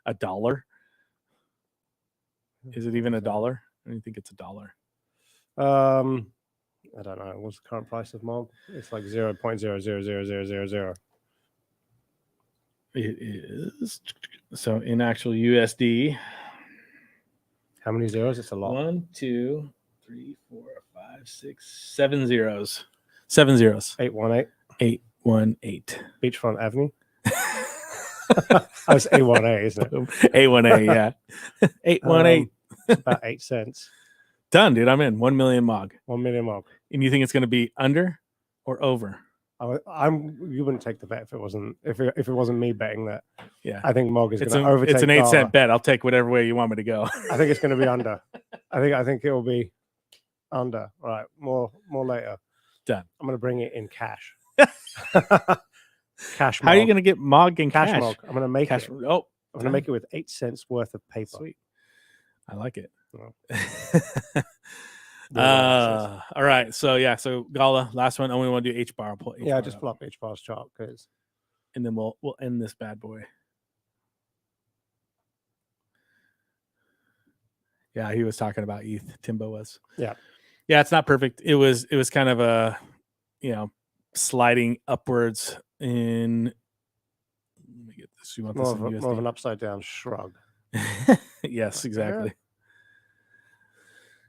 [SPEAKER 1] $1. Is it even $1? I don't think it's $1.
[SPEAKER 2] I don't know. What's the current price of Mog? It's like 0.000000.
[SPEAKER 1] It is. So in actual USD.
[SPEAKER 2] How many zeros? It's a lot.
[SPEAKER 1] 1, 2, 3, 4, 5, 6, 7 zeros. 7 zeros.
[SPEAKER 2] 818.
[SPEAKER 1] 818.
[SPEAKER 2] Beachfront Avenue. That's A1A, isn't it?
[SPEAKER 1] A1A, yeah. 818.
[SPEAKER 2] About 8 cents.
[SPEAKER 1] Done, dude. I'm in. 1 million Mog.
[SPEAKER 2] 1 million Mog.
[SPEAKER 1] And you think it's going to be under or over?
[SPEAKER 2] You wouldn't take the bet if it wasn't me betting that.
[SPEAKER 1] Yeah.
[SPEAKER 2] I think Mog is going to overtake.
[SPEAKER 1] It's an 8 cent bet. I'll take whatever way you want me to go.
[SPEAKER 2] I think it's going to be under. I think it will be under. All right. More later.
[SPEAKER 1] Done.
[SPEAKER 2] I'm going to bring it in cash. Cash Mog.
[SPEAKER 1] How are you going to get Mog in cash?
[SPEAKER 2] Mog. I'm going to make it.
[SPEAKER 1] Oh,
[SPEAKER 2] I'm going to make it with 8 cents worth of paper.
[SPEAKER 1] Sweet. I like it.
[SPEAKER 2] Oh.
[SPEAKER 1] All right. So yeah. So Gala, last one. I only want to do H bar.
[SPEAKER 2] Yeah, just pull up H bar's chart, because,
[SPEAKER 1] and then we'll end this bad boy. Yeah, he was talking about ETH. Timbo was.
[SPEAKER 2] Yeah.
[SPEAKER 1] It's not perfect. It was kind of a, sliding upwards in. Let me get this. You want this
[SPEAKER 2] more of an upside down shrug.
[SPEAKER 1] Yes, exactly.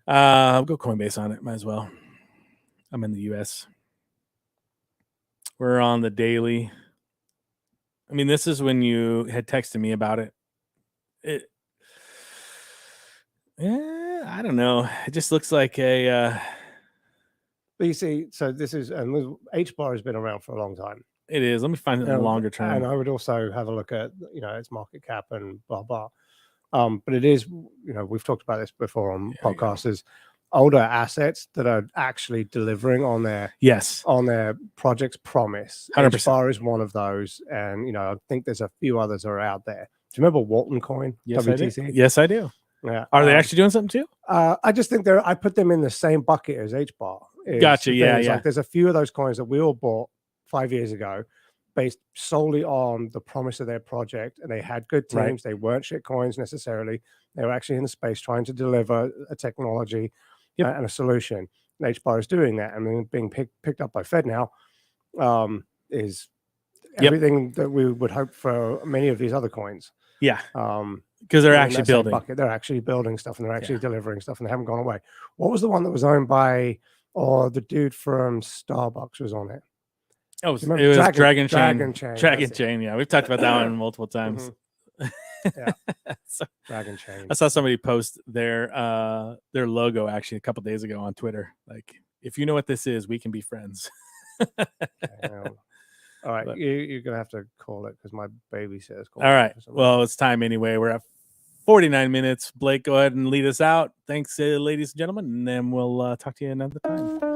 [SPEAKER 1] I'll go Coinbase on it. Might as well. I'm in the US. We're on the daily. I mean, this is when you had texted me about it. I don't know. It just looks like a.
[SPEAKER 2] But you see, so this is, and H bar has been around for a long time.
[SPEAKER 1] It is. Let me find it in the longer term.
[SPEAKER 2] And I would also have a look at, its market cap and blah blah. But it is, we've talked about this before on podcasts, is older assets that are actually delivering on their project's promise.
[SPEAKER 1] 100%.
[SPEAKER 2] H-Bar is one of those, and I think there's a few others that are out there. Do you remember Walton Coin?
[SPEAKER 1] Yes,
[SPEAKER 2] WTC?
[SPEAKER 1] I do. Yes, I do.
[SPEAKER 2] Yeah.
[SPEAKER 1] Are they actually doing something too?
[SPEAKER 2] I just think I put them in the same bucket as H-Bar.
[SPEAKER 1] Gotcha. Yeah.
[SPEAKER 2] Like, there's a few of those coins that we all bought 5 years ago, based solely on the promise of their project, and they had good teams.
[SPEAKER 1] Right.
[SPEAKER 2] They weren't shit coins necessarily. They were actually in the space trying to deliver a technology and a solution. And H-Bar is doing that. I mean, being picked up by FedNow is everything that we would hope for many of these other coins.
[SPEAKER 1] Yeah. Because they're actually building.
[SPEAKER 2] They're actually building stuff, and they're actually delivering stuff, and they haven't gone away. What was the one that was owned by, the dude from Starbucks was on it?
[SPEAKER 1] Oh, it was Dragon Chain. Dragon Chain. Yeah, we've talked about that one multiple times.
[SPEAKER 2] Yeah. Dragon Chain.
[SPEAKER 1] I saw somebody post their logo actually a couple days ago on Twitter. Like, if you know what this is, we can be friends.
[SPEAKER 2] All right, you're gonna have to call it because my babysitter's calling.
[SPEAKER 1] All right. Well, it's time anyway. We're at 49 minutes. Blake, go ahead and lead us out. Thanks, ladies and gentlemen, and then we'll talk to you another time.